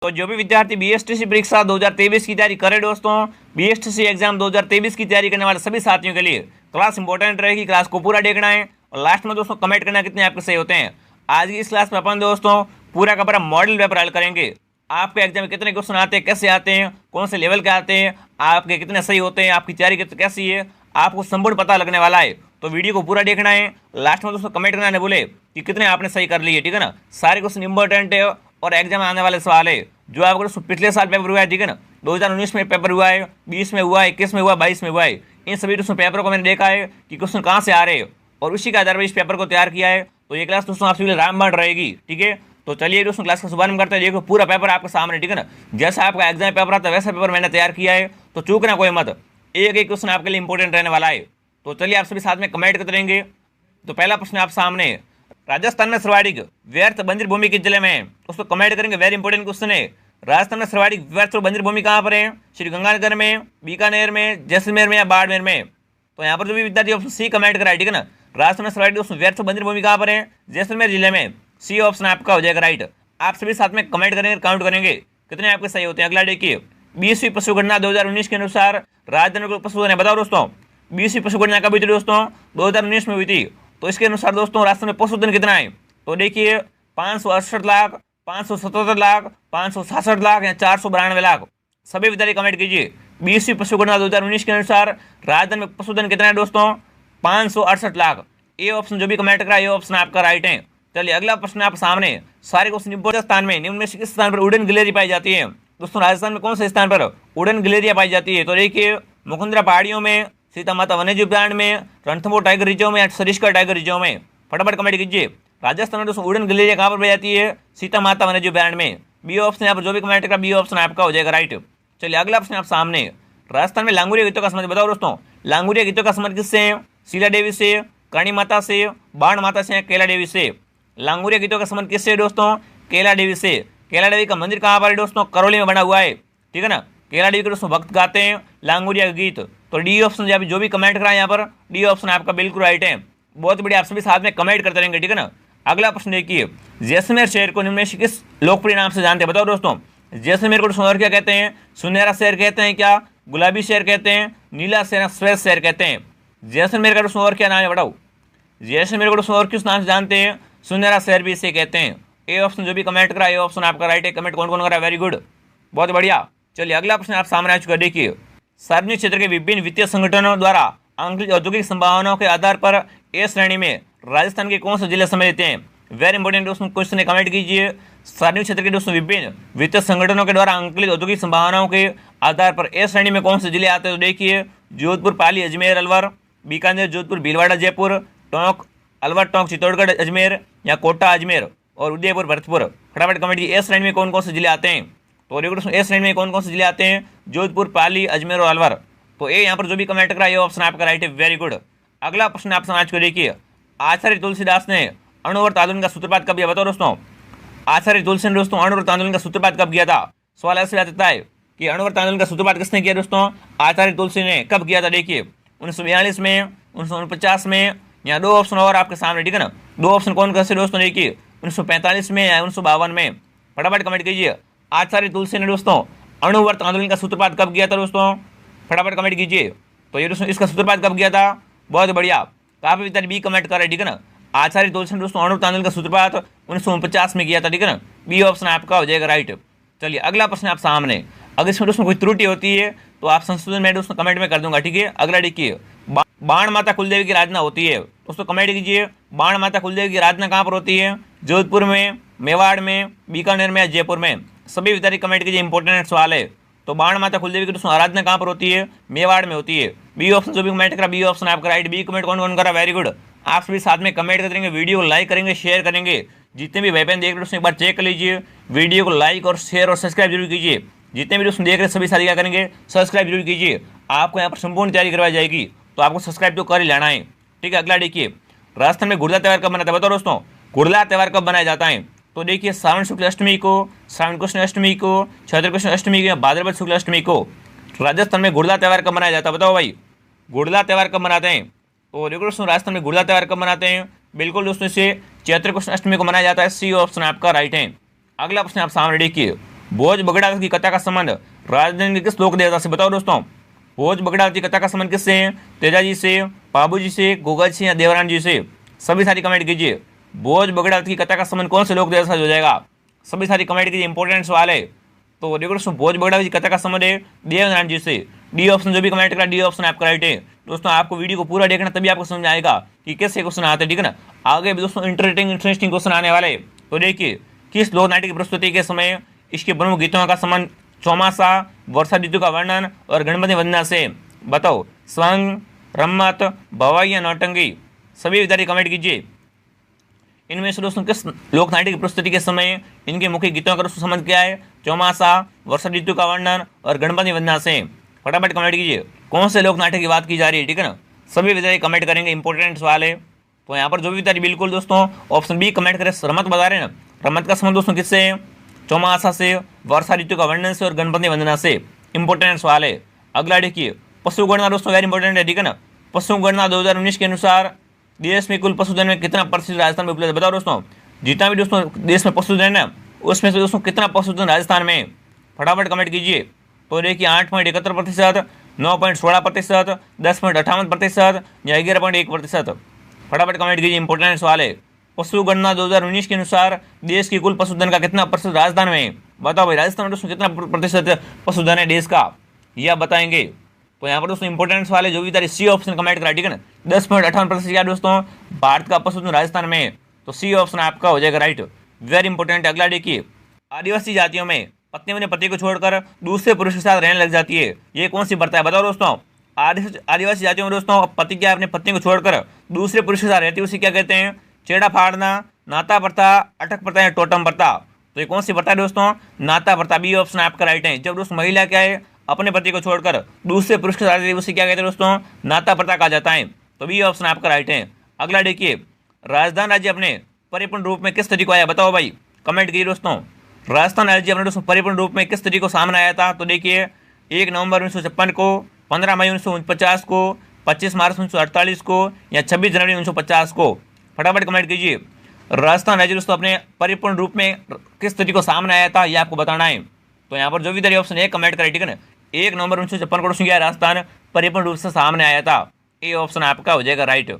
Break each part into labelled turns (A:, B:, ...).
A: तो जो भी विद्यार्थी बीएसटीसी परीक्षा 2023 की तैयारी करे दोस्तों, बीएसटीसी एग्जाम 2023 की तैयारी करने वाले सभी साथियों के लिए क्लास इंपॉर्टेंट रहेगी। क्लास को पूरा देखना है और लास्ट में दोस्तों कमेंट करना कितने आपके सही होते हैं। आज की इस क्लास में अपन दोस्तों पूरा का पूरा मॉडल पेपर हल करेंगे। आपके एग्जाम में कितने क्वेश्चन आते हैं, कैसे आते हैं, कौन से लेवल के आते हैं, आपके कितने सही होते हैं, आपकी तैयारी कैसी है, आपको संपूर्ण पता लगने वाला है। तो वीडियो को पूरा देखना है। लास्ट में दोस्तों कमेंट करना नहीं भूले कि कितने आपने सही कर लिए, ठीक है ना। सारे क्वेश्चन इंपॉर्टेंट है और एग्जाम में आने वाले सवाल है। जो आपको पिछले साल पेपर हुआ है, ठीक है ना, 2019 में पेपर हुआ है, 20 में हुआ है, 21 में हुआ, 22 में हुआ है, इन सभी दोस्तों पेपरों को मैंने देखा है कि क्वेश्चन कहाँ से आ रहे हैं और उसी के आधार पर इस पेपर को तैयार किया है। तो ये क्लास दोस्तों आपसे रामबाण रहेगी, ठीक है। तो चलिए दोस्तों क्लास का शुभारंभ करते हैं। देखो पूरा पेपर आपके सामने, ठीक है ना। जैसा आपका एग्जाम पेपर आता है वैसा पेपर मैंने तैयार किया है, तो चूकना कोई मत। एक एक क्वेश्चन आपके लिए इंपॉर्टेंट रहने वाला है। तो चलिए आप सभी साथ में कमेंट करते रहेंगे। तो पहला प्रश्न आप सामने, राजस्थान में सर्वाधिक व्यर्थ बंजर भूमि किस जिले में है, उसको कमेंट करेंगे। वेरी इंपॉर्टेंट क्वेश्चन है। राजस्थान में सर्वाधिक व्यर्थ और बंजर भूमि कहाँ पर है? श्री गंगानगर में, बीकानेर में, जैसलमेर में या बाड़मेर में? तो यहाँ पर जो भी विद्यार्थी ऑप्शन सी कमेंट करा है, ठीक है ना। राजस्थान में सर्वाधिक व्यर्थ और बंजर भूमि कहाँ पर है? जैसलमेर जिले में। सी ऑप्शन आपका हो जाएगा राइट। आप सभी साथ में कमेंट करेंगे, काउंट करेंगे कितने आपके सही होते हैं। अगला देखिए, 20वीं पशुगणना 2019 के अनुसार राजधानी को पशुधन है, बताओ दोस्तों 20वीं पशुगणना कब हुई थी दोस्तों? 2019 में हुई थी। तो इसके अनुसार दोस्तों राजस्थान में पशुधन कितना है? तो देखिए 568 लाख, 577 लाख, 567 लाख या 492 लाख। सभी विद्यार्थी कमेंट कीजिए। 20वीं पशुगणना 2019 के अनुसार राजधानी में पशुधन कितना है दोस्तों? 568 लाख। ये ऑप्शन जो भी कमेंट करा ये ऑप्शन आपका राइट है। चलिए अगला प्रश्न आप सामने, सारे क्वेश्चन इंपॉर्टेंट स्थान में निम्न में से किस स्थान पर उड़न गिलहरी पाई जाती है? दोस्तों राजस्थान में कौन से स्थान पर उड़न गिलहरियां पाई जाती है? तो देखिए मुकुंदरा पहाड़ियों में, सीता माता वन्यजीव उद्यान में, रणथंभौर टाइगर रिजर्व में या सरिस्का टाइगर रिजर्व में? फटाफट कमेंट कीजिए। राजस्थान में दोस्तों उड़न गिलहरियां कहाँ पर पाई जाती है? सीता माता वन्यजीव उद्यान में। बी ऑप्शन यहाँ पर जो भी कमेंट करा बी ऑप्शन आपका हो जाएगा राइट। चलिए अगला प्रश्न आप सामने, राजस्थान में लांगुरिया गीतों का संबंध बताओ दोस्तों। लांगुरिया गीतों का संबंध किससे है? शीला देवी से, करणी माता से, बाण माता से, कैला देवी से? लांगुरिया गीतों का संबंध किससे है दोस्तों? कैला देवी से। कैला देवी का मंदिर कहाँ पर है दोस्तों? करौली में बना हुआ है, ठीक है ना। कैला देवी के दोस्तों भक्त गाते हैं लांगुरिया गीत। तो डी ऑप्शन जो भी कमेंट करा यहाँ पर डी ऑप्शन आपका बिल्कुल राइट है। बहुत बढ़िया, आप सभी साथ में कमेंट करते रहेंगे, ठीक है ना। अगला प्रश्न देखिए, जैसलमेर शहर को निम्न में से किस लोकप्रिय नाम से जानते हैं, बताओ दोस्तों। जैसलमेर को और क्या कहते हैं? सुनहरा शहर कहते हैं क्या? गुलाबी शहर कहते हैं? नीला शहर, श्वेत शहर कहते हैं? जैसलमेर का दोस्तों और क्या नाम है बताओ। जैसलमेर को दोस्तों और किस नाम से जानते हैं? सुनहरा शहर भी इसे कहते हैं। ए ऑप्शन जो भी कमेंट करा ये ऑप्शन आपका राइट है। कमेंट कौन कौन करा? वेरी गुड, बहुत बढ़िया। चलिए अगला प्रश्न आप सामने आ चुका, देखिए सार्वजनिक क्षेत्र के विभिन्न वित्तीय संगठनों द्वारा आंकलित औद्योगिक संभावनाओं के आधार पर ए श्रेणी में राजस्थान के कौन से जिले सम्मिलित हैं? वेरी इंपॉर्टेंट दोस्तों क्वेश्चन है, कमेंट कीजिए। सार्वजनिक क्षेत्र के दोस्तों विभिन्न वित्तीय संगठनों के द्वारा आंकलित औद्योगिक संभावनाओं के आधार पर ए श्रेणी में कौन से जिले आते हैं? तो देखिए जोधपुर, पाली, अजमेर, अलवर, बीकानेर, जोधपुर, भीलवाड़ा, जयपुर, टोंक, अलवर, टोंक, चित्तौड़गढ़, अजमेर या कोटा, अजमेर और उदयपुर, भरतपुर। फटाफट कमेंट कीजिए ए श्रेणी में कौन कौन से जिले आते हैं। तो देखो ए श्रेणी में कौन कौन से जिले आते हैं? जोधपुर, पाली, अजमेर और अलवर। तो ए यहाँ पर जो भी कमेंट करा ये ऑप्शन आपका राइट है। Very good. अगला प्रश्न आप समाज को देखिए, आचार्य तुलसीदास ने अणुवर्त आंदोलन का सूत्रपात कब किया, बताओ दोस्तों। आचार्य तुलसी ने दोस्तों अणुवर्त आंदोलन का सूत्रपात कब किया था? सवाल ऐसे आता है कि अणुवर्त आंदोलन का सूत्रपात किसने किया दोस्तों? आचार्य तुलसी ने। कब किया था? देखिए 1942 में, 1949 में या दो ऑप्शन और आपके सामने, ठीक है ना। दो ऑप्शन कौन कौन से दोस्तों? देखिए 1945 में या 1952 में। फटाफट कमेंट कीजिए। आचार्य तुलसी ने दोस्तों अणुवर्त आंदोलन का सूत्रपात कब किया था दोस्तों? फटाफट कमेंट कीजिए। तो ये दोस्तों इसका सूत्रपात कब किया था? बहुत बढ़िया, काफी विद्यार्थी बी कमेंट कर रहे हैं, ठीक है ना। आचार्य तुलसी ने दोस्तों अणुवर्त आंदोलन का सूत्रपात 1949 में किया था, ठीक है ना। बी ऑप्शन आपका हो जाएगा राइट। चलिए अगला प्रश्न आप सामने, अगर इसमें दोस्तों कोई त्रुटि होती है तो आप संशोधन में दोस्तों कमेंट में कर दूंगा, ठीक है। अगला देखिए, बाण माता कुलदेवी की आराधना होती है दोस्तों, कमेंट कीजिए। बाण माता कुलदेवी की आराधना कहाँ पर होती है? जोधपुर में, मेवाड़ में, बीकानेर में या जयपुर में? सभी विद्यार्थी कमेंट कीजिए, इंपॉर्टेंट सवाल है। तो बाण माता कुलदेवी की दोस्तों आराधना कहाँ पर होती है? मेवाड़ में होती है। बी ऑप्शन जो भी कमेंट करा बी ऑप्शन आपका राइट। बी कमेंट कौन कौन करा? Very good. आप सभी साथ में कमेंट करेंगे, वीडियो को लाइक करेंगे, शेयर करेंगे। जितने भी भाई बहन देख रहे हैं एक बार चेक कर लीजिए। वीडियो को लाइक और शेयर और सब्सक्राइब जरूर कीजिए। जितने भी दोस्तों देख रहे हैं सभी साथी क्या करेंगे? सब्सक्राइब जरूर कीजिए। आपको यहाँ पर संपूर्ण तैयारी करवाई जाएगी, तो आपको सब्सक्राइब तो कर ही लेना है, ठीक है। अगला देखिए, राजस्थान में गुड़ला त्यौहार कब मनाता है, बताओ दोस्तों। गुड़ला त्यौहार कब मनाया जाता है? तो देखिए श्रावण शुक्ल अष्टमी को, श्रावण कृष्ण अष्टमी को, चैत्र कृष्ण अष्टमी को या भाद्रपद शुक्ल अष्टमी को राजस्थान में गुड़ला त्यौहार कब मनाया जाता है? बताओ भाई, गुड़ला त्यौहार कब मनाते हैं? तो देखो दोस्तों राजस्थान में गुड़ला त्यौहार कब मनाते हैं? बिल्कुल दोस्तों इसे चैत्र कृष्ण अष्टमी को मनाया जाता है। सी ऑप्शन आपका राइट है। अगला प्रश्न आप सामने देखिए, भोज बगड़ावत की कथा का संबंध राजधानी के किस लोक देवता से? बताओ दोस्तों, भोज बगड़ावत की कथा का संबंध किससे है? तेजाजी से, बाबू जी से, गोगा जी या देवरान जी से? सभी सारी कमेंट कीजिए। भोज बगड़ावत की कथा का संबंध कौन से लोक देवता से हो जाएगा? सभी सारी कमेंट कीजिए, इंपॉर्टेंट सवाल है। तो देखो दोस्तों, भोज बगड़ावत की कथा का संबंध है देवनारायण जी से। डी ऑप्शन जो भी कमेंट करा, डी ऑप्शन आपका राइट है। दोस्तों आपको वीडियो को पूरा देखना, तभी आपको समझ आएगा कि कैसे क्वेश्चन आते हैं, ठीक है ना। आगे भी दोस्तों इंटरेस्टिंग क्वेश्चन आने वाले। तो देखिए, किस लोक नाट्य की प्रस्तुति के समय इसके प्रमुख गीतों का संबंध चौमासा, वर्षा ऋतु का वर्णन और गणपति वंदना से? बताओ, स्वंग, रम्मत, भवाई या नौटंकी? सभी विद्यार्थी कमेंट कीजिए। इनमें से दोस्तों किस लोक नाट्य की प्रस्तुति के समय इनके मुख्य गीतों का दोस्तों संबंध क्या है? चौमासा, वर्षा ऋतु का वर्णन और गणपति वंदना से? फटाफट कमेंट कीजिए, कौन से लोक नाट्य की बात की जा रही है, ठीक है ना। सभी विद्यार्थी कमेंट करेंगे, इंपॉर्टेंट सवाल है। तो यहाँ पर जो भी विद्यार्थी बिल्कुल दोस्तों ऑप्शन बी कमेंट करें, रमत बता रहे हैं ना। रमत का संबंध दोस्तों किससे है? चौमासा से, वर्षा ऋतु का वर्णन से और गणपति वंदना से। इंपॉर्टेंट सवाल है। अगला देखिए, पशु गणना दोस्तों वेरी इंपॉर्टेंट है, ठीक है ना। पशु गणना 2019 के अनुसार देश में कुल पशुधन में कितना प्रतिशत राजस्थान में उपलब्ध है? बताओ दोस्तों, जितना भी दोस्तों देश में पशुधन है उसमें से दोस्तों कितना पशुधन राजस्थान में? फटाफट कमेंट कीजिए। तो देखिए, 8.71%, 9.16%, 10.58% या 11.1%? फटाफट कमेंट कीजिए, इंपॉर्टेंट सवाल है। पशु गणना 2019 के अनुसार देश की कुल पशुधन का कितना प्रतिशत राजस्थान में? बताओ भाई, राजस्थान में दोस्तों कितना प्रतिशत पशुधन है देश का, यह बताएंगे। तो यहाँ पर दोस्तों इंपॉर्टेंट सवाल है, जो भी तारीख सी ऑप्शन कमेंट करा, ठीक है ना। 10.58% क्या दोस्तों भारत का पशुधन राजस्थान में? तो सी ऑप्शन आपका हो जाएगा राइट, वेरी इंपॉर्टेंट। अगला देखिए, आदिवासी जातियों में पत्नी अपने पति को छोड़कर दूसरे पुरुष के साथ रहने लग जाती है, ये कौन सी प्रथा है? बताओ दोस्तों, आदिवासी जातियों में दोस्तों पति क्या अपने पत्नी को छोड़कर दूसरे पुरुष के साथ रहती है, उसे क्या कहते हैं? चेड़ा फाड़ना, नाता प्रथा, अटक प्रथा या टोटम प्रथा? तो ये कौन सी प्रथा है दोस्तों? नाता प्रथा, बी ऑप्शन आपका राइट है। जब दोस्तों महिला क्या है अपने पति को छोड़कर दूसरे पुरुष के साथ रहती है, उसे क्या कहते हैं दोस्तों? नाता प्रथा कहा जाता है। तो बी ऑप्शन आपका राइट है। अगला देखिए, राजस्थान राज्य अपने परिपूर्ण रूप में किस तरीके आया? बताओ भाई, कमेंट कीजिए दोस्तों। राजस्थान राज्य अपने दोस्तों परिपूर्ण रूप में किस तरीके को सामने आया था? तो देखिए, 1 नवंबर 1956 को, 15 मई 1949 को, 25 मार्च 1948 को या 26 जनवरी 1950 को? फटाफट कमेंट कीजिए। राजस्थान राज्य दोस्तों अपने परिपूर्ण रूप में किस तरीके को सामने आया था, यह आपको बताना है। तो यहाँ पर जो भी तरीके ऑप्शन ए कमेंट करें, ठीक है ना। 1 नवंबर 1956 को दोस्तों राजस्थान परिपूर्ण रूप से सामने आया था, ए ऑप्शन आपका हो जाएगा राइट।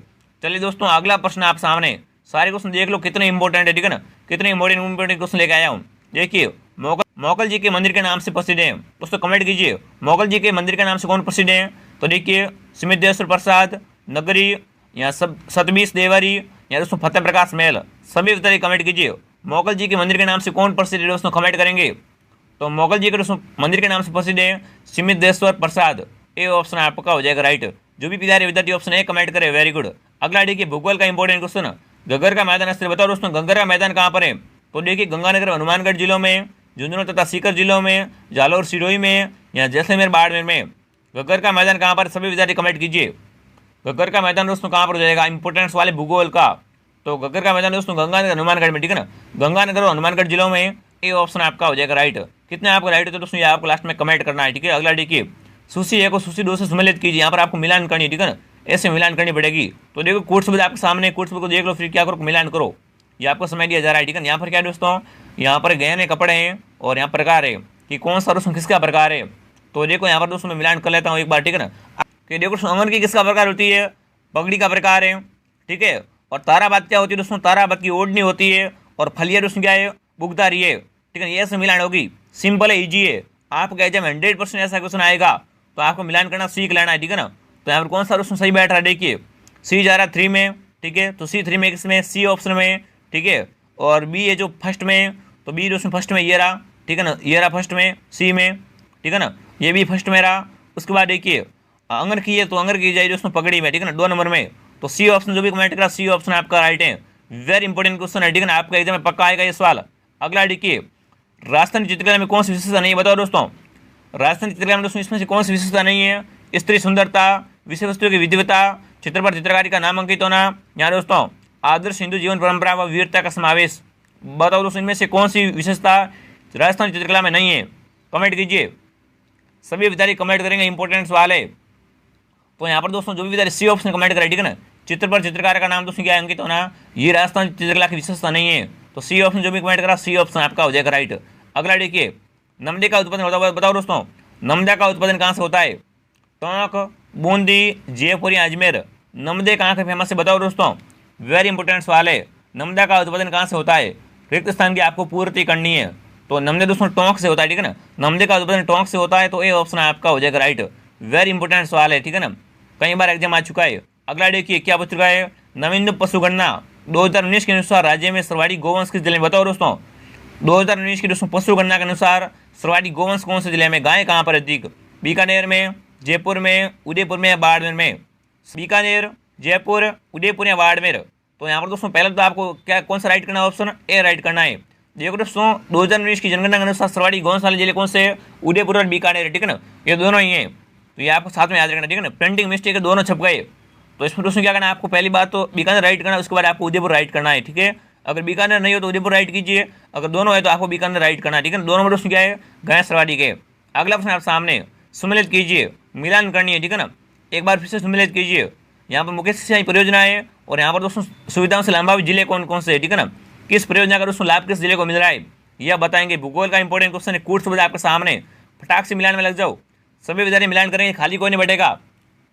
A: चलिए दोस्तों, अगला प्रश्न आप सामने, सारे क्वेश्चन देख लो कितने इंपॉर्टेंट है, ठीक है ना। कितने इंपॉर्टेंट क्वेश्चन लेके आया हूँ। देखिए, मोगल जी के मंदिर के नाम से प्रसिद्ध है, दोस्तों कमेंट कीजिए। मोगल जी के मंदिर के नाम से कौन प्रसिद्ध है? तो देखिए, सिद्धेश्वर प्रसाद, नगरी या सतबीस देवरी या दोस्तों फतेह प्रकाश महल? सभी विद्यार्थी कमेंट कीजिए। मोगल जी के मंदिर के नाम से कौन प्रसिद्ध है दोस्तों, कमेंट करेंगे। तो मोगल जी के दोस्तों मंदिर के नाम से प्रसिद्ध है सिद्धेश्वर प्रसाद, ए ऑप्शन आपका हो जाएगा राइट। जो भी विद्यार्थी ऑप्शन ए कमेंट करे, वेरी गुड। अगला देखिए, भूगोल का इंपॉर्टेंट क्वेश्चन, घग्गर का मैदान स्थित, बताओ दोस्तों घग्गर का मैदान कहाँ पर है? तो देखिए, गंगानगर हनुमानगढ़ जिलों में, झुंझुनू तथा सीकर जिलों में, जालौर सिरोही में या जैसलमेर बाड़मेर में? घग्गर का मैदान कहाँ पर? सभी विद्यार्थी कमेंट कीजिए। घग्गर का मैदान दोस्तों कहाँ पर हो जाएगा? इंपॉर्टेंस वाले भूगोल का। तो घग्गर का मैदान दोस्तों गंगानगर हनुमानगढ़ में, ठीक है ना। गंगानगर और हनुमानगढ़ जिलों में, ए ऑप्शन आपका हो जाएगा राइट। कितने आपको राइट होते दोस्तों, ये आपको लास्ट में कमेंट करना है, ठीक है। अगला देखिए, सूची 1 को सूची 2 से सम्मिलित कीजिए, यहाँ पर आपको मिलान करनी है, ठीक है ना। ऐसे मिलान करनी पड़ेगी। तो देखो, कोर्स बुक आपके सामने, कोर्स बुक को देख लो, फिर क्या करो, मिलान करो। ये आपको समय दिया जा रहा है, ठीक है। यहाँ पर क्या है दोस्तों, यहाँ पर गहने कपड़े हैं और यहाँ प्रकार है कि कौन सा दोस्तों किसका प्रकार है। तो देखो, यहाँ पर दोस्तों मैं मिलान कर लेता हूँ एक बार, ठीक है ना। कि देखो, अंगन की किसका प्रकार होती है? पगड़ी का प्रकार है, ठीक है। और ताराबाद क्या होती है दोस्तों? ताराबाद की ओढ़नी होती है। और फलिया दोस्तों क्या है? बुगदारी है, ठीक है। ये से मिलान होगी, सिंपल है, ईजी है। आपका एग्जाम 100% ऐसा क्वेश्चन आएगा तो आपको मिलान करना सीख लेना है, ठीक है ना। तो यहाँ पर कौन सा दोस्तों सही बैठ रहा है? देखिए, सी जा रहा है 3 में, ठीक है। तो सी 3 में किसमें? सी ऑप्शन में, ठीक है। और बी है जो फर्स्ट में, तो बी दोस्तों फर्स्ट में ये रहा, ठीक है ना। ये रहा फर्स्ट में, सी में, ठीक है ना। ये भी फर्स्ट में रहा। उसके बाद देखिए, अंगर की है तो अंगर की जाए दोस्तों पगड़ी में, ठीक है ना, 2 नंबर में। तो सी ऑप्शन जो भी कमेंट करा, सी ऑप्शन आपका राइट है। वेरी इंपॉर्टेंट क्वेश्चन है, ठीक है ना। आपका एग्जाम में पक्का आएगा ये सवाल। अगला देखिए, राजस्थानी चित्रकला में कौन सी विशेषता नहीं है? बताओ दोस्तों, राजस्थानी चित्रकला में दोस्तों इसमें से कौन सी विशेषता नहीं है? स्त्री सुंदरता, विषय वस्तु की विधिवता, चित्र पर चित्रकारी का नामांकित होना, या दोस्तों आदर्श हिंदू जीवन परंपरा व वीरता का समावेश? बताओ दोस्तों, इनमें से कौन सी विशेषता राजस्थानी चित्रकला में नहीं है? कमेंट कीजिए। सभी विद्यार्थी कमेंट करेंगे, इंपॉर्टेंट सवाल है। तो यहाँ पर दोस्तों जो भी विद्यार्थी सी ऑप्शन कमेंट करें, ठीक है ना, चित्र पर चित्रकार का नाम दोस्तों क्या अंकित होना, ये राजस्थान चित्रकला की विशेषता नहीं है। तो सी ऑप्शन जो भी कमेंट करा, सी ऑप्शन आपका हो जाएगा राइट। अगला देखिए, नमदे का उत्पादन होता है बताओ दोस्तों, नमदा का उत्पादन कहाँ से होता है? टोंक, बूंदी, जयपुर या अजमेर। नमदे कहाँ के फेमस है बताओ दोस्तों, वेरी इंपॉर्टेंट सवाल है। नमदा का उत्पादन कहाँ से होता है? रिक्त स्थान की आपको पूर्ति करनी है। तो नमदे दोस्तों टोंक से होता है, ठीक है ना। नमदे का उत्पादन टोंक से होता है, तो ए ऑप्शन आपका हो जाएगा राइट। वेरी इंपॉर्टेंट सवाल है, ठीक है ना, कई बार एग्जाम आ चुका है। अगला देखिए क्या पूछ चुका है, नवीन पशुगणना 2019 के अनुसार राज्य में सर्वाधिक गोवंश किस जिले में? बताओ दोस्तों, 2019 की दोस्तों पशुगणना के अनुसार सर्वाधिक गोवंश कौन से जिले में? गाय कहाँ पर अधिक? बीकानेर में, जयपुर में, उदयपुर में या बाड़मेर में? बीकानेर, जयपुर, उदयपुर या बाड़मेर। तो यहाँ पर दोस्तों पहले तो आपको क्या कौन सा राइट करना है? ऑप्शन ए राइट करना है। देखो दोस्तों 2019 की जनगणना के अनुसार सर्वाधिक गोवंश वाले जिले कौन से? उदयपुर और बीकानेर, ठीक है ना, ये दोनों ही हैं। तो ये आपको साथ में याद रखना, ठीक है ना। प्रिंटिंग मिस्टेक है, दोनों छप गए। तो इसमें दोस्तों क्या करना है आपको? पहली बात तो बीकानेर राइट करना है, उसके बाद आपको उदयपुर राइट करना है, ठीक है। अगर बीकानेर नहीं हो तो उदयपुर राइट कीजिए, अगर दोनों है तो आपको बीकानेर राइट करना है, ठीक है ना। दोनों में दोस्तों क्या है? गाय सर्वाधिक है। अगला प्रश्न आप सामने सम्मिलित कीजिए, मिलान करनी है, ठीक है ना। एक बार फिर से सम्मिलित कीजिए। यहाँ पर मुख्य सिंचाई परियोजना है और यहाँ पर दोस्तों सुविधाओं से लाभान्वित जिले कौन कौन से है, ठीक है ना। किस परियोजना का दोस्तों लाभ किस जिले को मिल रहा है यह बताएंगे। भूगोल का इंपॉर्टेंट क्वेश्चन है, कूट सुविधा आपके सामने, फटाक से मिलान में लग जाओ। सभी विद्यार्थी मिलान करेंगे, खाली कोई नहीं बैठेगा।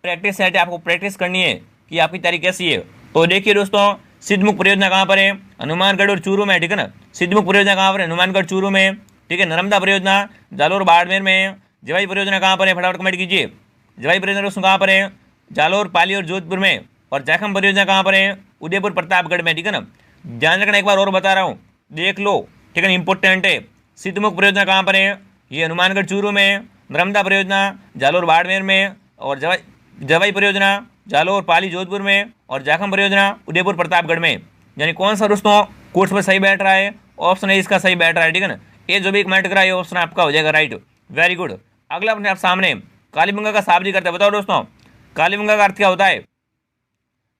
A: प्रैक्टिस सेट है, आपको प्रैक्टिस करनी है कि आपकी तैयारी कैसी है। तो देखिए दोस्तों, सिद्धमुख परियोजना कहाँ पर है? हनुमानगढ़ और चूरू में, ठीक है ना। सिद्धमुख परियोजना कहाँ पर है? हनुमानगढ़ चूरू में, ठीक है। नर्मदा परियोजना जालोर बाड़मेर में। जवाई परियोजना कहाँ पर है? फटाफट कमेंट कीजिए। जवाई परियोजना दोस्तों कहाँ पर है? जालोर, पाली और जोधपुर में। और जाखम परियोजना कहाँ पर है? उदयपुर, प्रतापगढ़ में, ठीक है ना। ध्यान रखना, एक बार और बता रहा हूँ, देख लो, ठीक है ना, इंपॉर्टेंट है। सिद्धमुख परियोजना कहाँ पर है? ये हनुमानगढ़ चूरू में। नर्मदा परियोजना जालोर बाड़मेर में। और जवाई परियोजना जालोर, पाली, जोधपुर में। और जाखम परियोजना उदयपुर, प्रतापगढ़ में। यानी कौन सा दोस्तों कोर्स पर सही बैठ रहा है? ऑप्शन है इसका सही बैठ रहा है, ठीक है ना। ये जो भी कमेंट करा है ऑप्शन आपका हो जाएगा राइट। Very good. अगला अपने आप सामने कालीबंगा का शाब्दिक अर्थ है, बताओ दोस्तों, कालीबंगा का अर्थ क्या होता है?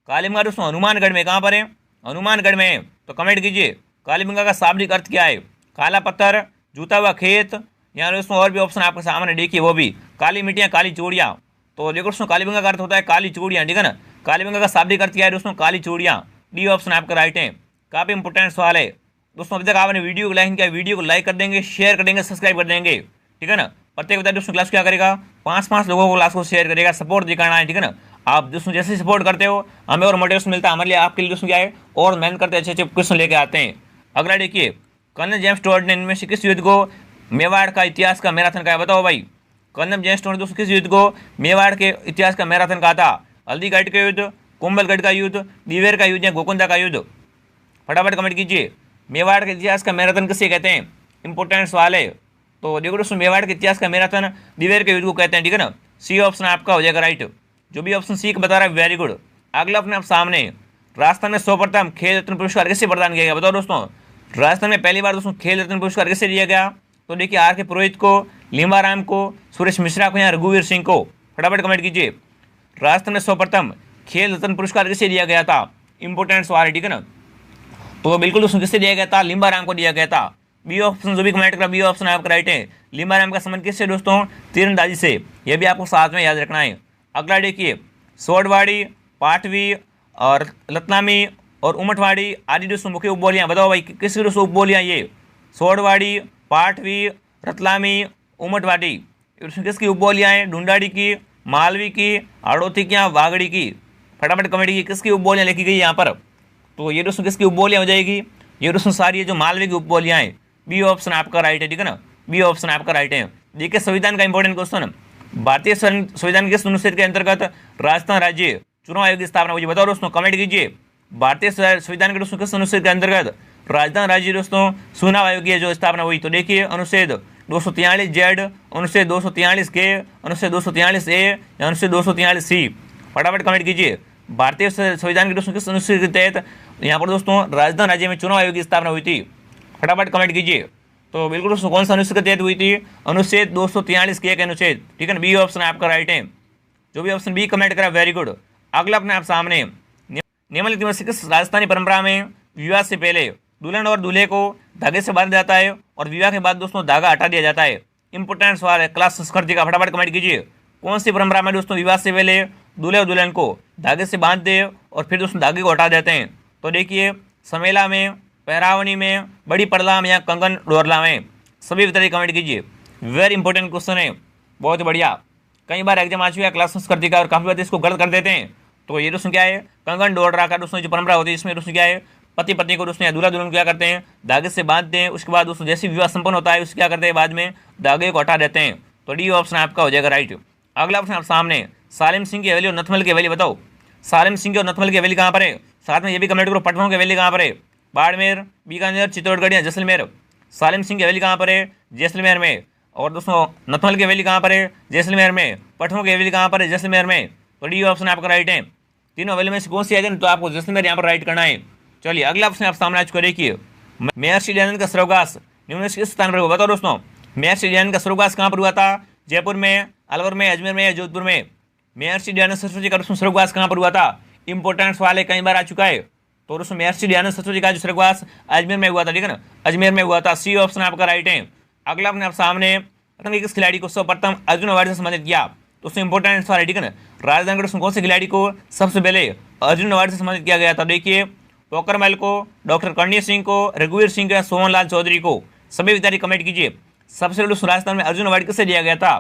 A: कालीबंगा दोस्तों हनुमानगढ़ में, कहाँ पर है? हनुमानगढ़ में है। तो कमेंट कीजिए कालीबंगा का शाब्दिक अर्थ क्या है? काला पत्थर, जूता हुआ खेत, या दोस्तों और भी ऑप्शन आपके सामने देखिए, वो भी काली मिट्टियाँ, काली चूड़ियाँ। तो देखो दोस्तों कालीबंगा का अर्थ होता है काली चूड़ियाँ, ठीक है ना। कालीबंगा का शाब्दिक अर्थ क्या है दोस्तों? काली चूड़ियाँ। डी ऑप्शन आपका राइट है। काफ़ी इंपॉर्टेंट सवाल है दोस्तों। अभी तक आपने वीडियो को लाइक किया, वीडियो को लाइक कर देंगे, शेयर कर देंगे, सब्सक्राइब कर देंगे, ठीक है ना। प्रत्येक विद्यार्थी दोस्तों क्लास क्या करेगा? 5-5 लोगों को क्लास को शेयर करेगा, सपोर्ट दिखाना है, ठीक है ना। आप दोस्तों जैसे सपोर्ट करते हो हमें और मोटिवेशन मिलता है, हमारे लिए आपके लिए दोस्तों क्या है, और मेहनत करते अच्छे अच्छे क्वेश्चन लेके आते हैं। अगला देखिए, कर्नल जेम्स टोड ने इनमें से किस युद्ध को मेवाड़ का इतिहास का मैराथन कहा? बताओ भाई, कर्नल जेम्स टोड ने दोस्तों किस युद्ध को मेवाड़ के इतिहास का मैराथन कहा था? हल्दीघाटी का युद्ध, कुंभलगढ़ का युद्ध, दिवेर का युद्ध या गोकुंदा का युद्ध? फटाफट कमेंट कीजिए। मेवाड़ के इतिहास का मैराथन किसे कहते हैं? इंपॉर्टेंट सवाल है। तो देखो दोस्तों मेवाड़ के इतिहास का मैराथन दिवेर के युद्ध को कहते हैं, ठीक है ना। सी ऑप्शन आपका हो जाएगा राइट। जो भी ऑप्शन सी बता रहा है वेरी गुड। अगला अपने आप सामने, राजस्थान में सर्वप्रथम खेल रत्न पुरस्कार किसे प्रदान किया गया? बताओ दोस्तों, राजस्थान में पहली बार दोस्तों खेल रत्न पुरस्कार किसे दिया गया? तो देखिए आर के पुरोहित को, लीमाराम को, सुरेश मिश्रा को या रघुवीर सिंह को? फटाफट कमेंट कीजिए। राजस्थान में सर्वप्रथम खेल रत्न पुरस्कार किसे दिया गया था? इंपॉर्टेंट सवाल है, ठीक है ना। तो बिल्कुल दोस्तों किससे दिया गया था? लीमाराम को दिया गया था। बी ऑप्शन जो भी कमेंट करा, बी ऑप्शन आपका राइट है। लीमाराम का संबंध किससे दोस्तों? तीरंदाजी से। यह भी आपको साथ में याद रखना है। अगला देखिए, सोडवाड़ी, पाटवी और लतनामी और उमटवाड़ी आदि दोस्तों मुख्य उपबोलियाँ। बताओ भाई किसकी दोस्तों उपबोलियाँ ये? सोडवाड़ी, पाटवी, रतलामी, उमटवाड़ी, इसमें किसकी उपबोलियाँ हैं? ढूंढाड़ी की, मालवी की, हाड़ौती की या वागड़ी की? फटाफट कमेंट की किसकी उपबोलियाँ लिखी गई यहाँ पर। तो ये दोस्तों किसकी उपबोलियाँ हो जाएगी? ये दोस्तों सारी ये जो मालवी की उपबोलियाँ हैं। बी ऑप्शन आपका राइट है, ठीक है ना। बी ऑप्शन आपका राइट है। देखिए संविधान का इंपॉर्टेंट क्वेश्चन, भारतीय संविधान के अनुच्छेद के अंतर्गत राजस्थान राज्य चुनाव आयोग की स्थापना हुई? बताओ दोस्तों, कमेंट कीजिए। भारतीय संविधान के दोस्तों किस अनुच्छेद के अंतर्गत राजस्थान राज्य दोस्तों चुनाव आयोग की जो स्थापना हुई? तो देखिए अनुच्छेद 243 जेड, अनुच्छेद 243 के, अनुच्छेद 243 ए या अनुच्छेद 243 सी? फटाफट कमेंट कीजिए। भारतीय संविधान के दोस्तों किस अनुच्छेद के तहत यहाँ पर दोस्तों राजस्थान राज्य में चुनाव आयोग की स्थापना हुई थी? फटाफट कमेंट कीजिए। तो बिल्कुल दोस्तों कौन सा अनुच्छेद के तहत हुई थी? अनुच्छेद 243 के एक अनुच्छेद, ठीक है ना। बी ऑप्शन आपका राइट है। जो भी ऑप्शन बी कमेंट करा वेरी गुड। अगला अपने आप सामने, निम्नलिखित में से किस राजस्थानी परंपरा में विवाह से पहले दुल्हन और दूल्हे को धागे से बांधा जाता है और विवाह के बाद दोस्तों धागा हटा दिया जाता है? इंपॉर्टेंट सवाल है क्लास संस्कृति का। फटाफट कमेंट कीजिए। कौन सी परंपरा में दोस्तों विवाह से पहले दूल्हे और दुल्हन को धागे से बांध दे और फिर दोस्तों धागे को हटा देते हैं? तो देखिए समेला में, पहरावनी में, बड़ी पड़ला में या कंगन डोरला में? सभी विद्यार्थी कमेंट कीजिए। वेरी इंपॉर्टेंट क्वेश्चन है, बहुत बढ़िया। कई बार एग्जाम आ चुका है क्लास संस्कृति का और काफी बार इसको गलत कर देते हैं। तो ये दोस्तों क्या है, कंगन डोररा का दोस्तों जो परंपरा होती है इसमें दोस्तों क्या है, पति पत्नी को दोस्तों दूल्हा दुल्हन क्या करते हैं, धागे से बांधते हैं। उसके बाद दोस्तों जैसे विवाह संपन्न होता है उसके क्या करते हैं, बाद में धागे को हटा देते हैं। तो डी ऑप्शन आपका हो जाएगा राइट। अगला ऑप्शन आप सामने, सालिम सिंह की हवेली और नथमल की हवेली बताओ। सालिम सिंह और नथमल की हवेली कहाँ पर है, साथ में ये भी कमेंट करो पटवाओं की हवेली कहाँ पर है, बाड़मेर, बीकानेर, चित्तौड़गढ़ या जैसलमेर। सालिम सिंह की हवेली कहाँ पर है, जैसलमेर में। और दोस्तों नथमल की हवेली कहाँ पर है, जैसलमेर में। पटवाओं की हवेली कहाँ पर है, जैसलमेर में। तो डी ऑप्शन आपका राइट है। तीनों हवेली में से कौन सी है तो आपको जैसलमेर यहाँ पर राइट करना है। चलिए अगला ऑप्शन आप सामने आ चुका, देखिए महर्षि दयानंद का स्वर्गवास निम्न किस स्थान पर हुआ। बताओ दोस्तों, महर्षि दयानंद का स्वर्गवास कहाँ पर हुआ था, जयपुर में, अलवर में, अजमेर में या जोधपुर में। महर्षि दयानंद सरस्वती का दोस्तों स्वर्गवास कहाँ पर हुआ था, इंपॉर्टेंट सवाल है, कई बार आ चुका है। तो दोस्तों महर्षि दयानंद सरस्वती का जो स्वर्गवास अजमेर में हुआ था, ठीक है ना, अजमेर में हुआ था। सी ऑप्शन आपका राइट है। अगला अपने आप सामने, किस खिलाड़ी को सर्वप्रथम अर्जुन अवार्ड से सम्मानित किया। दोस्तों इंपॉर्टेंट सवाल है, ठीक है ना। राजस्थान के कौन से खिलाड़ी को सबसे पहले अर्जुन अवार्ड से सम्मानित किया गया था। देखिए पोकरमैल को, डॉक्टर कर्णीय सिंह को, रघुवीर सिंह को, सोहनलाल चौधरी को। सभी विद्यार्थी कमेंट कीजिए। सबसे पहले राजस्थान में अर्जुन अवार्ड किसे दिया गया था।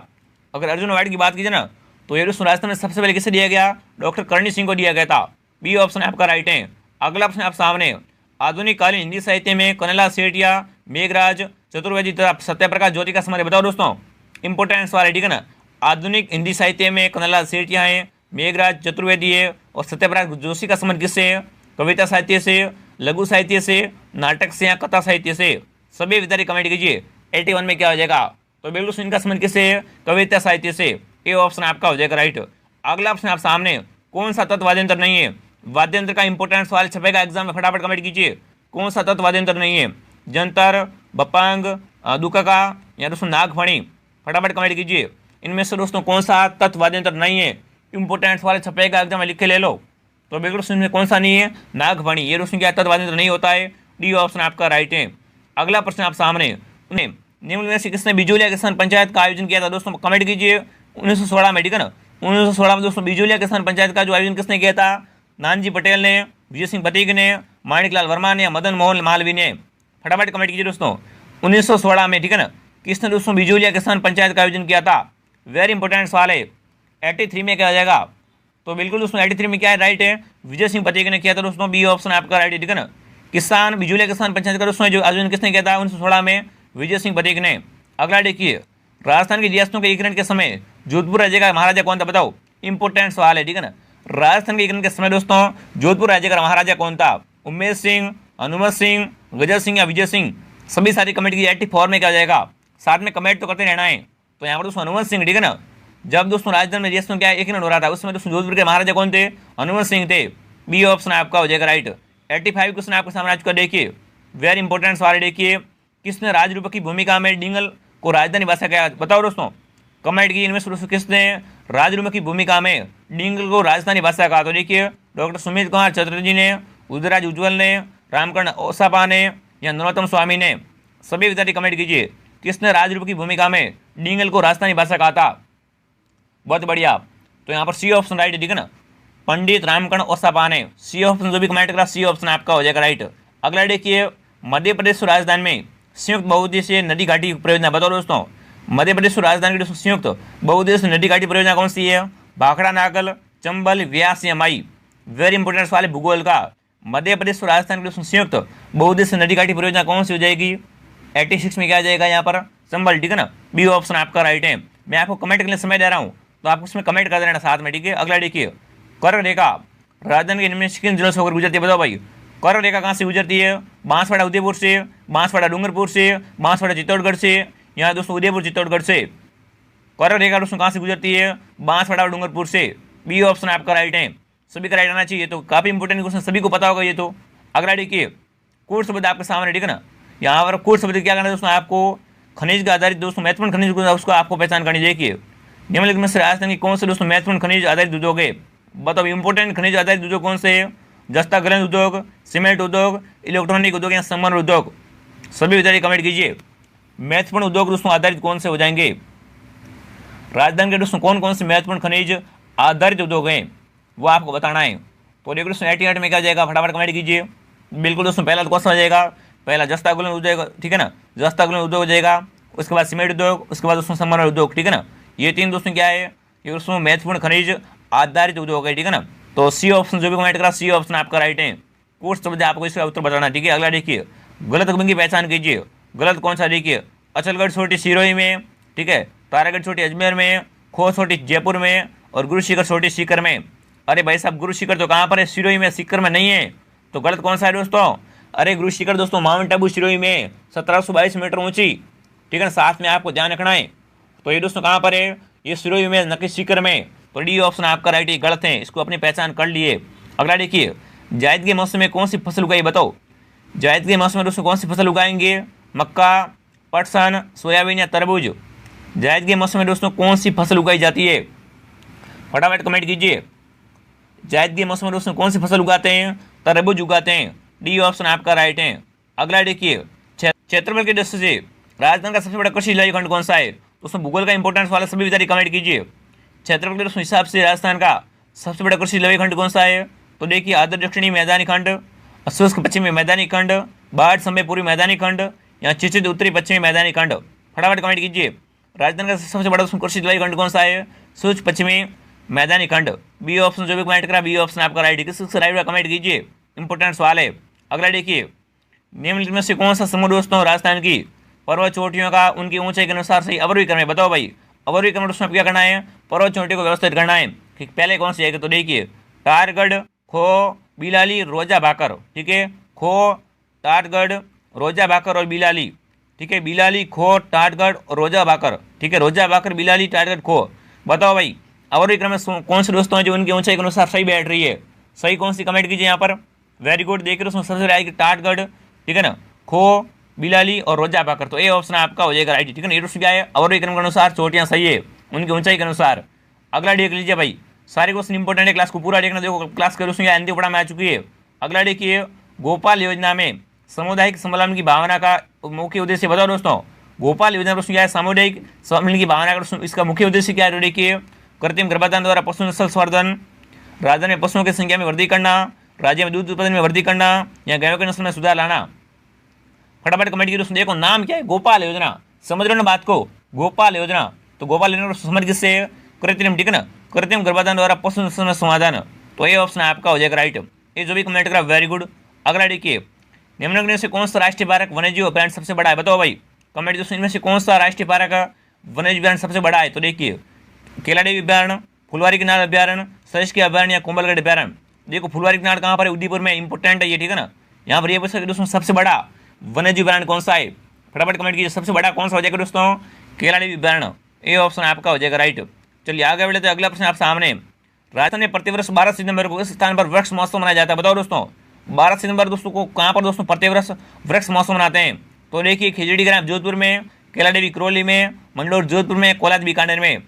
A: अगर अर्जुन अवार्ड की बात कीजिए ना तो ये राजस्थान में सबसे पहले किसे दिया गया, डॉक्टर कर्णीय सिंह को दिया गया था। बी ऑप्शन आपका राइट है। अगला ऑप्शन आप सामने, आधुनिक कालीन हिंदी साहित्य में कन्हैया सेठिया, मेघराज चतुर्वेदी तथा सत्यप्रकाश ज्योति का संबंध बताओ दोस्तों। इंपॉर्टेंट सवाल है, ठीक है ना। आधुनिक हिंदी साहित्य में कन्हैया सेठिया है, मेघराज चतुर्वेदी है और सत्यप्रकाश जोशी का संबंध किससे है, कविता साहित्य से, लघु साहित्य से, नाटक से या कथा साहित्य से। सभी विद्यार्थी कमेंट कीजिए 81 में क्या हो जाएगा। तो बिल्कुल इनका संबंध किससे है, कविता साहित्य से। ये ऑप्शन आपका हो जाएगा राइट। अगला ऑप्शन आप सामने, कौन सा तत्व वाद्यंत्र नहीं है। वाद्यंत्र का इंपॉर्टेंट सवाल छपेगा एग्जाम में, फटाफट कमेंट कीजिए। कौन सा तत्व वाद्यंत्र नहीं है, जंतर, बपांग, दुकाका या दोस्तों नागफणी। फटाफट कमेंट कीजिए। इनमें से दोस्तों कौन सा तत्व वाद्यंत्र नहीं है, इंपॉर्टेंट सवाल छपेगा एग्जाम में, लिख के ले लो। तो बिल्कुल इसमें कौन सा नहीं है, नागफणी। ये दोस्तों क्या तत्व वाद्यंत्र नहीं होता है। डी ऑप्शन आपका राइट है। अगला प्रश्न आप सामने, निम्न में से किसने बिजोलिया किसान पंचायत का आयोजन किया था। दोस्तों कमेंट कीजिए। 1916 में, ठीक है ना, 1916 में दोस्तों बिजोलिया किसान पंचायत का जो आयोजन किसने किया था, नानजी पटेल ने, विजय सिंह पतीक ने, माणिकलाल वर्मा ने या मदन मोहन मालवीय ने। फटाफट कमेंट कीजिए दोस्तों। 1916 में, ठीक है ना, किसने दोस्तों बिजोलिया किसान पंचायत का आयोजन किया था। वेरी इंपॉर्टेंट सवाल है। 83 में क्या हो जाएगा। तो बिल्कुल दोस्तों 83 में क्या है, राइट है, विजय सिंह पतीक ने किया था दोस्तों। बी ऑप्शन आपका राइट है, ठीक है ना। किसान बिजोलिया किसान पंचायत का दोस्तों जो आयोजन किसने किया था 1916 में, विजय सिंह पतीक ने। अगला देखिए, राजस्थान की रियासतों के एकीकरण के समय जोधपुर राज्य का महाराजा कौन था बताओ। इंपॉर्टेंट सवाल है, ठीक है ना। राजस्थान के एकीकरण के समय दोस्तों जोधपुर राज्य का महाराजा कौन था, उमेश सिंह, हनुमत सिंह, गजर सिंह या विजय सिंह। सभी सारी कमेंट की 84 में क्या हो जाएगा, साथ में कमेंट तो करते रहना है। तो यहाँ पर दोस्तों हनुमत सिंह, ठीक है ना। जब दोस्तों राजस्थान में रियासतों क्या एकीकरण हो रहा था उस समय दोस्तों जोधपुर के महाराजा कौन थे, हनुमत सिंह थे। बी ऑप्शन आपका हो जाएगा राइट। 85 क्वेश्चन आपके सामने आ चुका, देखिए वेरी इंपॉर्टेंट सवाल है। देखिए किसने राजरूप की भूमिका में डिंगल को राजधानी भाषा क्या बताओ दोस्तों। कमेंट की, इनमें से दोस्तों किसने राजरूप की भूमिका में डिंगल को राजधानी भाषा कहा। तो देखिए डॉक्टर सुमित कुमार चटर्जी ने, उदयराज उज्ज्वल ने, रामकर्ण ओसापा ने या नरोत्तम स्वामी ने। सभी विद्यार्थी कमेंट कीजिए, किसने राजरूप की भूमिका में डिंगल को राजधानी भाषा कहा था। बहुत बढ़िया। तो यहाँ पर सी ऑप्शन राइट है, ठीक है ना, पंडित रामकर्ण ओसापा ने। सी ऑप्शन जो भी कमेंट करा सी ऑप्शन आपका हो जाएगा राइट। अगला देखिए, मध्य प्रदेश राजधानी में संयुक्त बहुउद्देशीय नदी घाटी परियोजना बताओ दोस्तों। मध्य प्रदेश राजधानी की संयुक्त बहुउद्देशीय नदी घाटी परियोजना कौन सी है, भाखड़ा नागल, चंबल, व्यास या माई। वेरी इंपॉर्टेंट सवाल है भूगोल का। मध्य प्रदेश राजस्थान की संयुक्त बहुउद्देशीय नदी घाटी परियोजना कौन सी हो जाएगी। 86 में क्या आ जाएगा यहाँ पर, चंबल, ठीक है ना। बी ऑप्शन आपका राइट है। मैं आपको कमेंट के लिए समय दे रहा हूँ तो आप उसमें कमेंट कर देना साथ में, ठीक है। अगला देखिए, कर रेखा राजधानी के निम्न किन जिलों से होकर गुजरती है बताओ भाई। कर रेखा कहाँ से गुजरती है, बांसवाड़ा उदयपुर से, बांसवाड़ा डूंगरपुर से, बांसवाड़ा चित्तौड़गढ़ से, यहाँ दोस्तों उदयपुर चित्तौड़गढ़ से। कर रेखा दोस्तों कहाँ से गुजरती है, बांसवाड़ा और डूंगरपुर से। बी ऑप्शन आपका राइट है। सभी का राइट आना चाहिए। तो काफी इंपॉर्टेंट क्वेश्चन, सभी को पता होगा ये तो। अगला देखिए, कोट शब्द आपके सामने, ठीक है ना। यहाँ पर कोट शब्द क्या करना है दोस्तों, आपको खनिज का आधारित दोस्तों महत्वपूर्ण खनिज उसको आपको पहचान करनी। देखिए निम्नलिखित में से राजस्थान की कौन से दोस्तों महत्वपूर्ण खनिज आधारित उद्योग है बताओ। इंपॉर्टेंट खनिज आधारित उद्योग कौन से है, जस्ता ग्रंथ उद्योग, सीमेंट उद्योग, इलेक्ट्रॉनिक उद्योग या संबंध उद्योग। सभी विद्यार्थी कमेंट कीजिए, महत्वपूर्ण उद्योग दोस्तों आधारित कौन से हो जाएंगे। राजधानी के दोस्तों कौन कौन से महत्वपूर्ण खनिज आधारित उद्योग हैं वो आपको बताना है। तो देखो दोस्तों 88 में क्या जाएगा, फटाफट कमेंट कीजिए। बिल्कुल दोस्तों पहला तो कौन सा हो जाएगा, पहला जस्ता गुलन उद्योग, ठीक है ना, जस्ता गुलन उद्योग हो जाएगा। उसके बाद सीमेंट उद्योग, उसके बाद दोस्तों समर उद्योग, ठीक है ना। ये 3 दोस्तों क्या है, ये दोस्तों महत्वपूर्ण खनिज आधारित उद्योग है, ठीक है ना। तो सी ऑप्शन जो भी कमेंट करा, सी ऑप्शन आपका राइट है। कोर्स समझ आपको इसका उत्तर बताना, ठीक है। अगला देखिए, गलत अंक की पहचान कीजिए। गलत कौन सा, देखिए अचलगढ़ छोटी सिरोही में, ठीक है, तारागढ़ छोटी अजमेर में, खो छोटी जयपुर में और गुरु शिखर छोटी सीकर में। अरे भाई साहब, गुरु शिखर तो कहाँ पर है, सिरोही में, सीकर में नहीं है। तो गलत कौन सा है दोस्तों, अरे गुरु शिखर दोस्तों माउंट आबू सिरोही में 1722 मीटर ऊंची, ठीक है ना। साथ में आपको ध्यान रखना है। तो ये दोस्तों कहाँ पर है, ये सिरोही में, न कि सीकर में। तो डी ऑप्शन आपका राइट है, गलत है, इसको अपनी पहचान कर लिए। अगला देखिए, जायद के मौसम में कौन सी फसल उगाई, बताओ। जायद के मौसम में दोस्तों कौन सी फसल उगाएंगे, मक्का, पटसन, सोयाबीन या तरबूज। जायद के मौसम में दोस्तों कौन सी फसल उगाई जाती है, फटाफट कमेंट कीजिए। जायद के मौसम में दोस्तों कौन सी फसल उगाते हैं, तरबूज उगाते हैं। डी ऑप्शन आपका राइट है। अगला देखिए, क्षेत्रफल की दृष्टि से राजस्थान का सबसे बड़ा कृषि जलवायु खंड कौन सा है। दोस्तों भूगोल का इंपॉर्टेंस वाला सभी विद्यार्थी कमेंट कीजिए। क्षेत्रफल के हिसाब से राजस्थान का सबसे बड़ा कृषि जलवायु खंड कौन सा है। तो देखिए, आर्द्र दक्षिणी मैदानी खंड, शुष्क पश्चिमी मैदानी खंड, बाढ़ समय पूर्वी मैदानी खंड या चिचित उत्तरी पश्चिमी मैदानी खंड। फटाफट कमेंट कीजिए। राजस्थान का सबसे बड़ा कृषि जलवायु खंड कौन सा है, शुष्क पश्चिमी मैदानी खंड। बी ऑप्शन जो भी कमेंट करा, बी ऑप्शन आपका राइट है। किससे राइट हुआ कमेंट कीजिए, इंपॉर्टेंट सवाल है। अगला देखिए, निम्नलिखित में से कौन सा समूह दोस्तों राजस्थान की पर्वत चोटियों का उनकी ऊंचाई के अनुसार सही अवरोही क्रम है, बताओ भाई। अवरोही क्रम दोस्तों क्या करना है, पर्वत चोटियों को व्यवस्थित करना है। ठीक, पहले कौन सी आएगी, तो देखिए तारगढ़, खो, बिलाली, रोजा भाकर, ठीक है। खो, टाटगढ़, रोजा भाकर और बिलाली, ठीक है। बिलाली, खो, टाटगढ़ और रोजा भाकर, ठीक है। रोजा भाकर, बिलाली, टाटगढ़, खो। बताओ भाई, अवरोही क्रम में कौन से दोस्तों हैं जो उनकी ऊंचाई के अनुसार सही बैठ रही है, सही कौन सी, कमेंट कीजिए यहाँ पर। वेरी गुड, देखिए दोस्तों सबसे आएगी टाटगढ़, ठीक है ना, खो, बिलाली और रोजा भाकर। तो ए ऑप्शन आपका हो जाएगा राइट, ठीक है ना। ये दोस्तों क्या है, अवरोही क्रम के अनुसार चोटियाँ सही है, उनकी ऊंचाई के अनुसार। अगला देख लीजिए भाई, सारे क्वेश्चन इंपॉर्टेंट है, क्लास को पूरा देखना। देखो क्लास के दोस्तों हिंदी पढ़ा में आ चुकी है। अगला देखिए, गोपाल योजना में सामुदायिक सम्मेलन की भावना का मुख्य उद्देश्य बताओ दोस्तों। गोपाल योजना दोस्तों क्या है, सामुदायिक सम्मेलन की भावना का इसका मुख्य उद्देश्य क्या है, देखिए कृत्रिम गर्भाधान द्वारा पशु नस्ल संवर्धन, राज्य में पशुओं की संख्या में वृद्धि करना, राज्य में दूध उत्पादन में वृद्धि करना या गायों की नस्ल में सुधार लाना। फटाफट कमेंट कीजिए दोस्तों। देखो नाम क्या है, गोपाल योजना, समझ रहे हो ना बात को, गोपाल योजना। तो गोपाल योजना समझ किससे, कृत्रिम, ठीक है ना, कृत्रिम गर्भाधान द्वारा पशु नस्ल में संवर्धन। तो ये ऑप्शन आपका हो जाएगा राइट। ये जो भी कमेंट करा वेरी गुड। अगला देखिए, निम्नलिखित में से कौन सा राष्ट्रीय पार्क वन्यजीव अभ्यारण्य सबसे बड़ा है, बताओ भाई। कमेंट दोस्तों, इनमें से कौन सा राष्ट्रीय पार्क वन्यजीव अभ्यारण्य सबसे बड़ा है। तो देखिए, केलादेवी अभ्यारण्य, फुलवारी किनार अभ्यारण्य, सरिस्की अभ्यारण्य या कोमलगढ़ अभ्यारण्य। देखो फुलवारी किनार कहाँ पर है, उदयपुर में, इंपॉर्टेंट है ये, ठीक है ना। यहाँ पर ये पूछ सकते दोस्तों सबसे बड़ा वन्यजीव अभ्यारण्य कौन सा है। फटाफट कमेंट कीजिए, सबसे बड़ा कौन सा हो जाएगा दोस्तों, केलादेवी अभ्यारण्य। ये ऑप्शन आपका हो जाएगा राइट। चलिए आगे बढ़ते, अगला प्रश्न आप सामने। राजस्थान में प्रतिवर्ष 12 सितंबर को इस स्थान पर वृक्ष महोत्सव मनाया जाता है, बताओ दोस्तों। 12 सितंबर दोस्तों को कहाँ पर दोस्तों प्रतिवर्ष वृक्ष महोत्सव मनाते हैं। तो देखिए, खिजड़ी ग्राम जोधपुर में, केलादेवी करौली में, मंडलोर जोधपुर में, कोलाद बीकानेर में।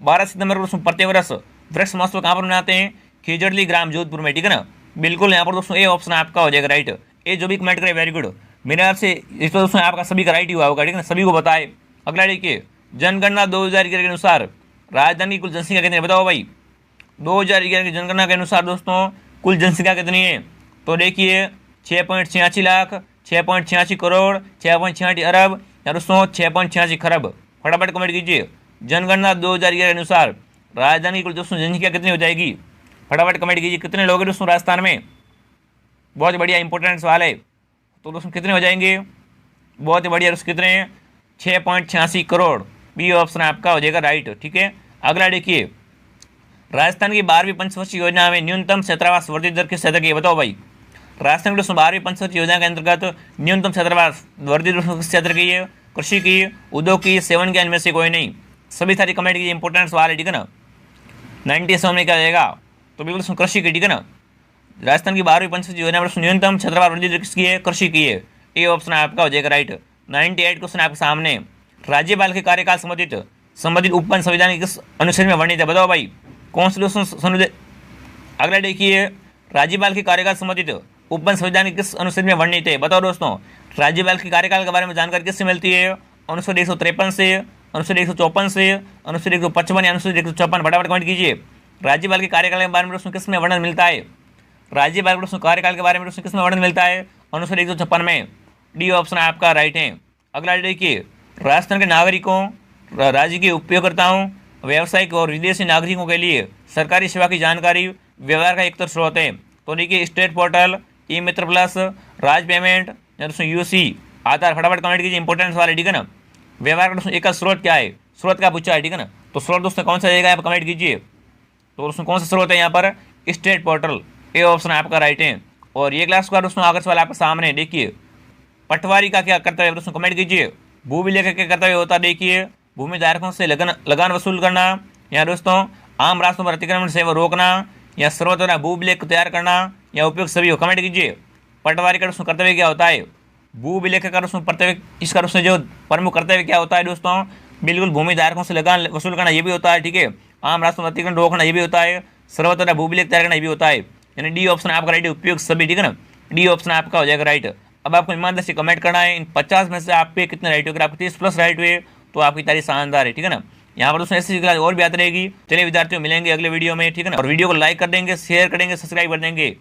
A: 12 सितंबर को दोस्तों प्रतिवर्ष वृक्ष महोत्सव कहाँ पर मनाते हैं, खिजड़ी ग्राम जोधपुर में, ठीक है ना। बिल्कुल यहाँ पर दोस्तों ये ऑप्शन आपका हो जाएगा राइट। ये जो भी कमेंट करे वेरी गुड। मेरे आपसे इस पर दोस्तों आपका सभी का राइट ही हुआ होगा, ठीक है ना, सभी को बताए। अगला देखिए, जनगणना 2011 के अनुसार राजधानी की कुल जनसंख्या कितनी है, बताओ भाई। 2011 की जनगणना के अनुसार दोस्तों कुल जनसंख्या कितनी है। तो देखिए 6.86 लाख, 6.86 करोड़, 6.86 अरब या दोस्तों 6.86 खरब। फटाफट कमेंट कीजिए। जनगणना 2011 के अनुसार राजधानी की कुल दोस्तों जनसंख्या कितनी हो जाएगी। फटाफट कमेंट कीजिए, कितने लोग हैं दोस्तों राजस्थान में। बहुत बढ़िया इंपॉर्टेंट सवाल है। तो दोस्तों कितने हो जाएंगे, बहुत ही बढ़िया दोस्तों, कितने हैं, 6.86 करोड़। बी ऑप्शन आपका हो जाएगा राइट, ठीक है। अगला देखिए, राजस्थान की 12वीं पंचवर्षीय योजना में न्यूनतम छात्रावास वर्धित दर किस क्षेत्र की है, बताओ भाई। राजस्थान की दोस्तों 12वीं पंचवर्षीय योजना के अंतर्गत न्यूनतम छात्रावास वर्धित दर किस क्षेत्र की है, कृषि की, उद्योग की, सेवन की, इनमें से कोई नहीं। सभी सारी कमेंट कीजिए, इंपॉर्टेंट सवाल है, ठीक है ना। 97 में क्या जाएगा, तो बिल्कुल दोस्तों कृषि की, ठीक है ना। राजस्थान की 12वीं पंचवर्षीय योजना में न्यूनतम छात्रावास वर्धित दर किसकी है, कृषि की है। ये ऑप्शन आपका हो जाएगा राइट। 98 क्वेश्चन आपके सामने। राज्यपाल के कार्यकाल संबंधित उपवन संविधान किस अनुच्छेद में वर्णित है, बताओ भाई। कौन से दोस्तों, अगला देखिए, राज्यपाल के कार्यकाल संबंधित उपवन संविधान किस अनुच्छेद में वर्णित है, बताओ दोस्तों। राज्यपाल के कार्यकाल के बारे में जानकारी किससे मिलती है, अनुच्छेद 153 से, अनुच्छेद 154 से, अनुच्छेद 155 या अनुच्छेद 156। फटाफट कमेंट कीजिए। राज्यपाल के कार्यकाल के बारे में दोस्तों किस में वर्णन मिलता है, राज्यपाल के दोस्तों कार्यकाल के बारे में दोस्तों किस में वर्णन मिलता है, अनुच्छेद 156 में। डी ऑप्शन आपका राइट है। अगला देखिए, राजस्थान के नागरिकों, राज्य के उपयोगकर्ताओं, व्यावसायिक और विदेशी नागरिकों के लिए सरकारी सेवा की जानकारी व्यवहार का एकत्र स्रोत है। तो देखिए स्टेट पोर्टल, ई मित्र प्लस, राज पेमेंट या दोस्तों यूसी, आधार। फटाफट कमेंट कीजिए, इंपॉर्टेंट सवाल है, ठीक है ना। व्यवहार का दोस्तों एक स्रोत क्या है, स्रोत क्या पूछा है, ठीक है ना। तो स्रोत दोस्तों कौन सा रहेगा, आप कमेंट कीजिए। तो दोस्तों कौन सा स्रोत है यहाँ पर, स्टेट पोर्टल, ये ऑप्शन आपका राइट है। और ये क्लास का दोस्तों आगे सवाल आपके सामने देखिए, पटवारी का क्या कर्तव्य है दोस्तों, कमेंट कीजिए। भू विलेखक का क्या कर्तव्य होता है, देखिए भूमि धारकों से लगान वसूल करना, या दोस्तों आम रास्तों पर अतिक्रमण से वो रोकना, या सर्वोत्तम भू विलेख तैयार करना, या उपयोग सभी हो। कमेंट कीजिए। पटवारी का दोस्तों कर्तव्य क्या होता है, भू विलेखक का दोस्तों कर्तव्य, इसका दोस्तों जो प्रमुख कर्तव्य क्या होता है दोस्तों, बिल्कुल भूमि धारकों से लगान वसूल करना, ये भी होता है, ठीक है। आम रास्तों पर अतिक्रमण रोकना, ये भी होता है। सर्वोत्तम भू विलेख तैयार करना, ये भी होता है। यानी डी ऑप्शन आपका राइट है, उपयोग सभी, ठीक है ना। डी ऑप्शन आपका हो जाएगा राइट। अब आपको ईमानदारी से कमेंट करना है, इन 50 में से आप पे कितने राइट हुए। अगर आपके 30 प्लस राइट हुए तो आपकी तारीफ शानदार है, ठीक है ना। यहाँ पर दोस्तों ऐसी क्लास और भी आती रहेगी। चलिए विद्यार्थियों, मिलेंगे अगले वीडियो में, ठीक है ना। और वीडियो को लाइक कर देंगे, शेयर करेंगे, सब्सक्राइब कर देंगे।